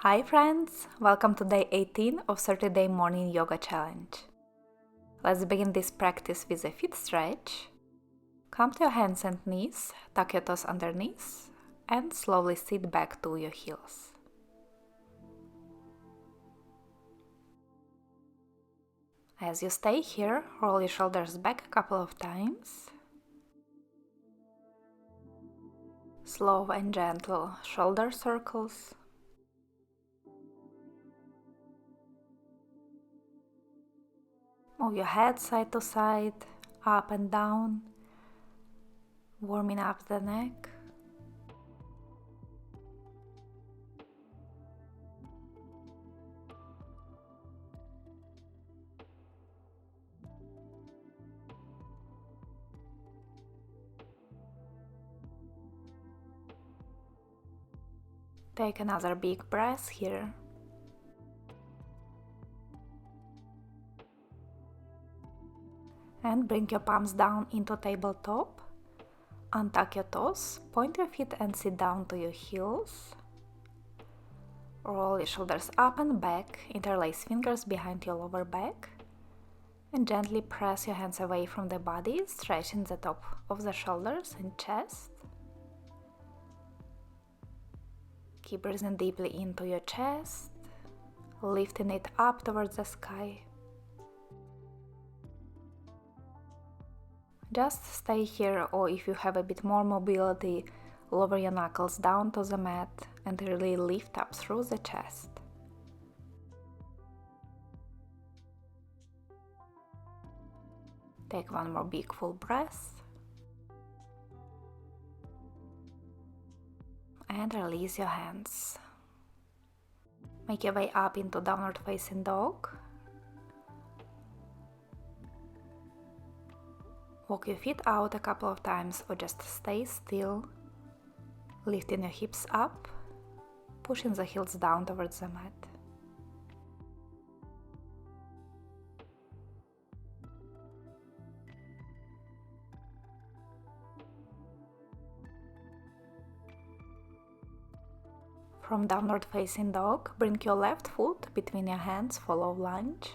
Hi friends, welcome to day 18 of 30-day morning yoga challenge. Let's begin this practice with a feet stretch. Come to your hands and knees, tuck your toes underneath, and slowly sit back to your heels. As you stay here, roll your shoulders back a couple of times. Slow and gentle shoulder circles. Move your head side to side, up and down, warming up the neck. Take another big breath here. And bring your palms down into tabletop. Untuck your toes, point your feet and sit down to your heels. Roll your shoulders up and back, interlace fingers behind your lower back. And gently press your hands away from the body, stretching the top of the shoulders and chest. Keep breathing deeply into your chest, lifting it up towards the sky. Just stay here, or if you have a bit more mobility, lower your knuckles down to the mat and really lift up through the chest. Take one more big full breath. And release your hands. Make your way up into downward facing dog. Walk your feet out a couple of times or just stay still, lifting your hips up, pushing the heels down towards the mat. From downward facing dog, bring your left foot between your hands for low lunge.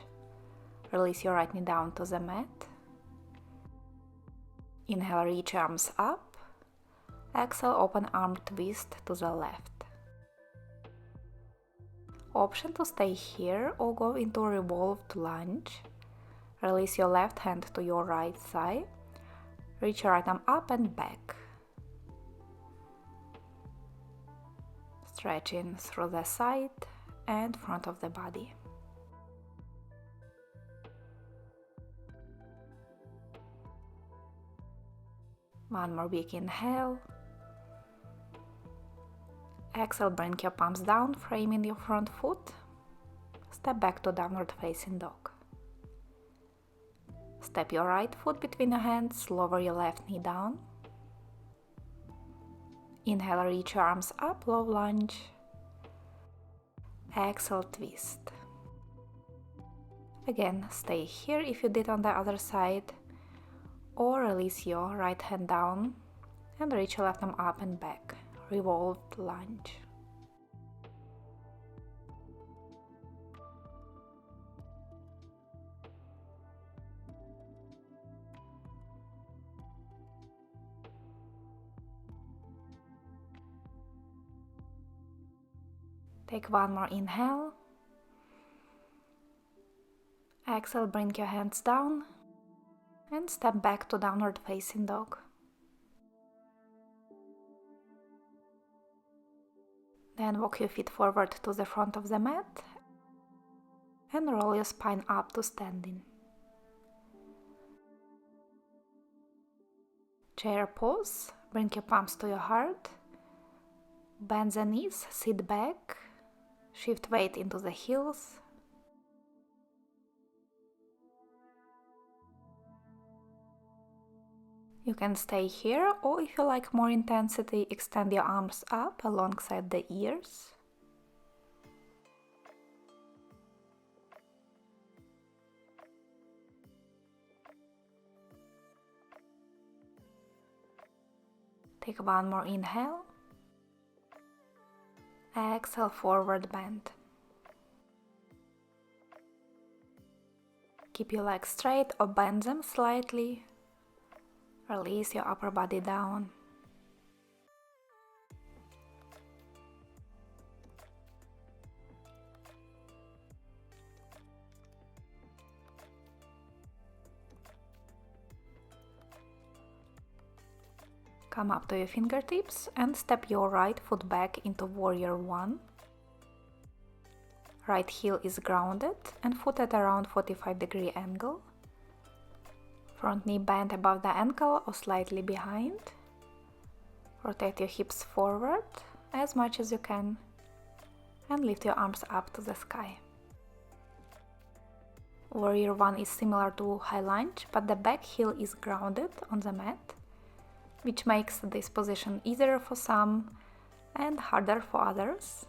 Release your right knee down to the mat. Inhale, reach your arms up. Exhale, open arm twist to the left. Option to stay here or go into revolved lunge. Release your left hand to your right thigh. Reach your right arm up and back. Stretching through the side and front of the body. One more big inhale. Exhale, bring your palms down, framing your front foot. Step back to downward facing dog. Step your right foot between your hands, lower your left knee down. Inhale, reach your arms up, low lunge. Exhale, twist. Again, stay here if you did on the other side. Or release your right hand down and reach your left arm up and back. Revolved lunge. Take one more inhale. Exhale, bring your hands down and step back to downward facing dog. Then walk your feet forward to the front of the mat and roll your spine up to standing. Chair pose, bring your palms to your heart, bend the knees, sit back, shift weight into the heels. You can stay here, or if you like more intensity, extend your arms up alongside the ears. Take one more inhale. Exhale, forward bend. Keep your legs straight or bend them slightly. Release your upper body down. Come up to your fingertips and step your right foot back into warrior one. Right heel is grounded and foot at around 45-degree angle. Front knee bent above the ankle or slightly behind. Rotate your hips forward as much as you can and lift your arms up to the sky. Warrior one is similar to high lunge, but the back heel is grounded on the mat, which makes this position easier for some and harder for others.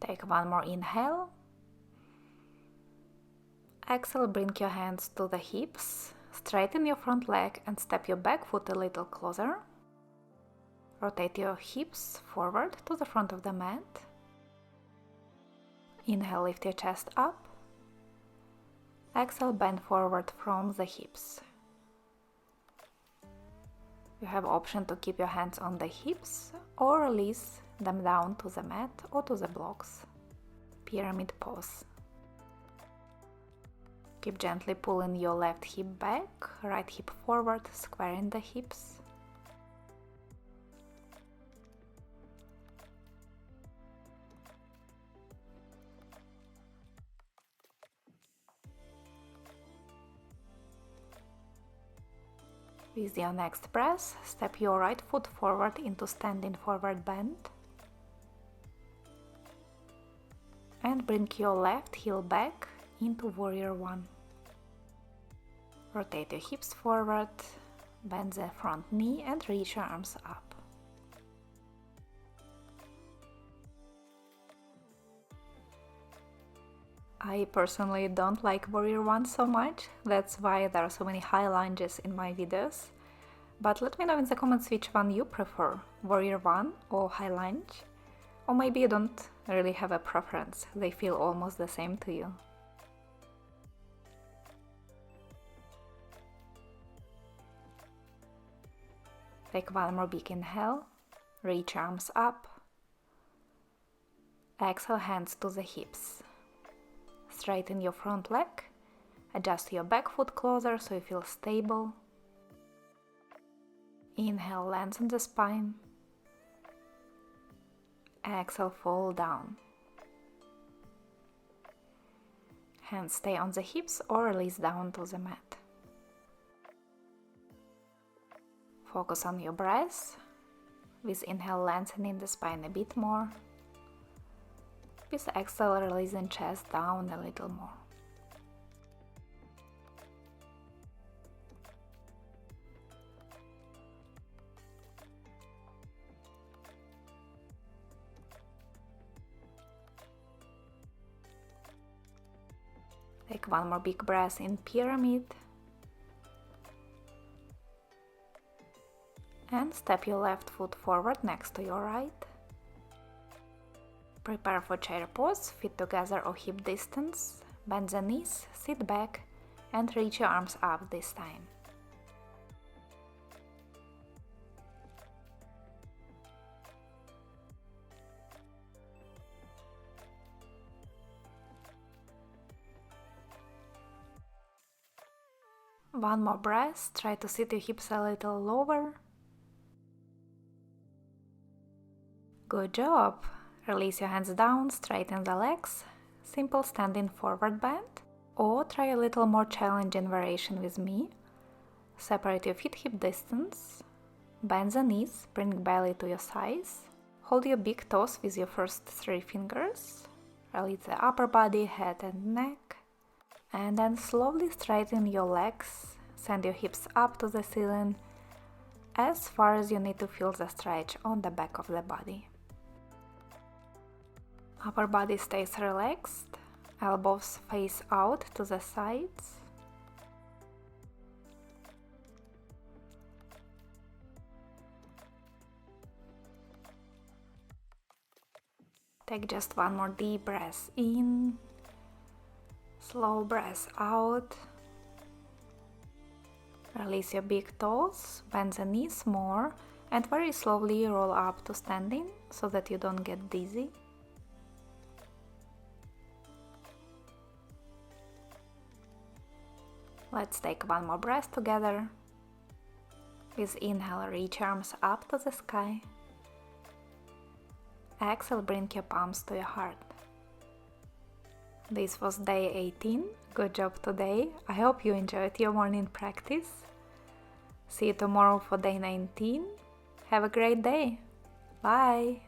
Take one more inhale. Exhale, bring your hands to the hips, straighten your front leg and step your back foot a little closer. Rotate your hips forward to the front of the mat. Inhale, lift your chest up. Exhale, bend forward from the hips. You have option to keep your hands on the hips or release them down to the mat or to the blocks. Pyramid pose. Keep gently pulling your left hip back, right hip forward, squaring the hips. With your next breath, step your right foot forward into standing forward bend. And bring your left heel back into warrior one. Rotate your hips forward, bend the front knee and reach your arms up. I personally don't like warrior one so much, that's why there are so many high lunges in my videos. But let me know in the comments which one you prefer, warrior one or high lunge. Or maybe you don't really have a preference, they feel almost the same to you. Take one more big inhale, reach arms up. Exhale, hands to the hips. Straighten your front leg, adjust your back foot closer so you feel stable. Inhale, lengthen the spine. Exhale, fall down. Hands stay on the hips or release down to the mat. Focus on your breath. With inhale, lengthening the spine a bit more. With exhale, releasing chest down a little more. Take one more big breath in pyramid. And step your left foot forward next to your right. Prepare for chair pose, feet together or hip distance. Bend the knees, sit back and reach your arms up this time. One more breath, try to sit your hips a little lower. Good job! Release your hands down, straighten the legs, simple standing forward bend, or try a little more challenging variation with me. Separate your feet hip distance, bend the knees, bring belly to your thighs, hold your big toes with your first 3 fingers, release the upper body, head and neck, and then slowly straighten your legs, send your hips up to the ceiling as far as you need to feel the stretch on the back of the body. Upper body stays relaxed Elbows face out to the sides. Take just one more deep breath in, slow breath out. Release your big toes, bend the knees more, and very slowly roll up to standing so that you don't get dizzy. Let's take one more breath together. With inhale, reach arms up to the sky. Exhale, bring your palms to your heart. This was day 18. Good job today. I hope you enjoyed your morning practice. See you tomorrow for day 19. Have a great day. Bye.